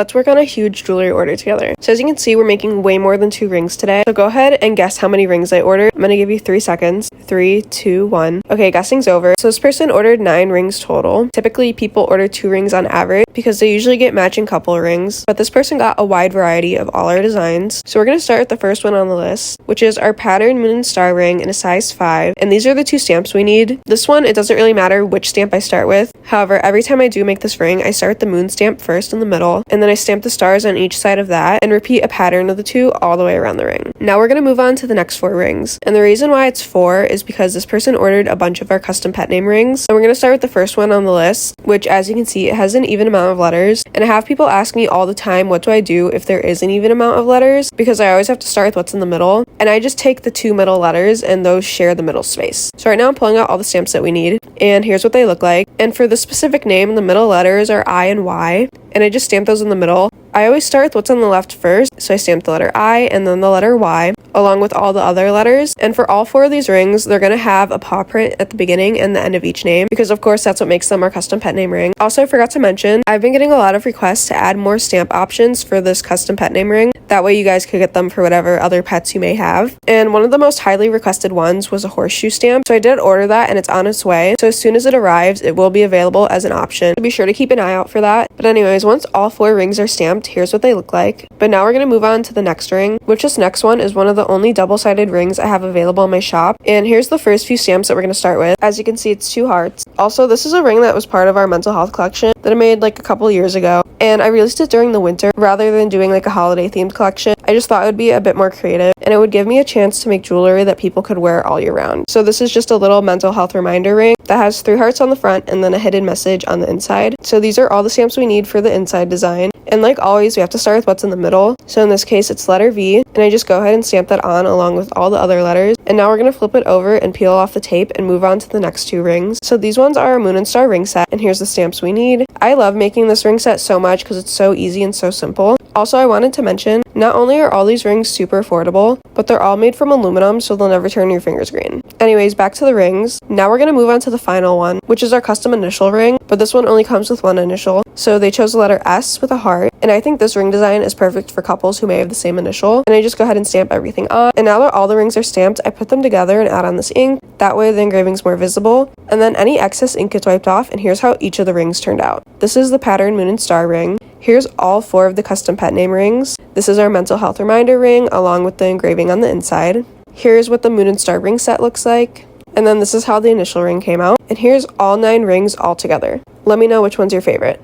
Let's work on a huge jewelry order together. So as you can see, we're making way more than 2 rings today. So go ahead and guess how many rings I ordered. I'm gonna give you 3 seconds. 3, 2, 1. Okay, guessing's over. So this person ordered 9 rings total. Typically, people order 2 rings on average because they usually get matching couple rings. But this person got a wide variety of all our designs. So we're gonna start with the first one on the list, which is our pattern moon and star ring in a size 5. And these are the 2 stamps we need. This one, it doesn't really matter which stamp I start with. However, every time I do make this ring, I start with the moon stamp first in the middle, and then I stamp the stars on each side of that and repeat a pattern of the 2 all the way around the ring. Now we're gonna move on to the next 4 rings. And the reason why it's 4 is because this person ordered a bunch of our custom pet name rings. And we're gonna start with the first one on the list, which as you can see, it has an even amount of letters. And I have people ask me all the time, what do I do if there is an even amount of letters? Because I always have to start with what's in the middle. And I just take the 2 middle letters and those share the middle space. So right now I'm pulling out all the stamps that we need. And here's what they look like. And for the specific name, the middle letters are I and Y. And I just stamp those in the middle. I always start with what's on the left first, so I stamp the letter I and then the letter Y, along with all the other letters. And for all 4 of these rings, they're going to have a paw print at the beginning and the end of each name, because of course that's what makes them our custom pet name ring. Also, I forgot to mention, I've been getting a lot of requests to add more stamp options for this custom pet name ring. That way you guys could get them for whatever other pets you may have. And one of the most highly requested ones was a horseshoe stamp. So I did order that and it's on its way. So as soon as it arrives, it will be available as an option. So be sure to keep an eye out for that. But anyways, once all 4 rings are stamped, here's what they look like. But now we're going to move on to the next ring, which this next one is one of the only double-sided rings I have available in my shop. And here's the first few stamps that we're going to start with. As you can see, it's 2 hearts. Also, this is a ring that was part of our mental health collection that I made like a couple years ago. And I released it during the winter rather than doing like a holiday themed collection. I just thought it would be a bit more creative and it would give me a chance to make jewelry that people could wear all year round. So this is just a little mental health reminder ring that has 3 hearts on the front and then a hidden message on the inside. So these are all the stamps we need for the inside design. And like always, we have to start with what's in the middle. So in this case, it's letter V, and I just go ahead and stamp that on along with all the other letters. And now we're going to flip it over and peel off the tape and move on to the next 2 rings. So these ones are our moon and star ring set, and here's the stamps we need. I love making this ring set so much because it's so easy and so simple. Also, I wanted to mention, not only are all these rings super affordable, but they're all made from aluminum, so they'll never turn your fingers green. Anyways, back to the rings. Now we're going to move on to the final one, which is our custom initial ring, but this one only comes with 1 initial. So they chose the letter S with a heart, and I think this ring design is perfect for couples who may have the same initial. And I just go ahead and stamp everything on. And now that all the rings are stamped, I put them together and add on this ink. That way the engraving's more visible. And then any excess ink gets wiped off, and here's how each of the rings turned out. This is the pattern moon and star ring. Here's all 4 of the custom pet name rings. This is our mental health reminder ring along with the engraving on the inside. Here's what the moon and star ring set looks like. And then this is how the initial ring came out. And here's all 9 rings all together. Let me know which one's your favorite.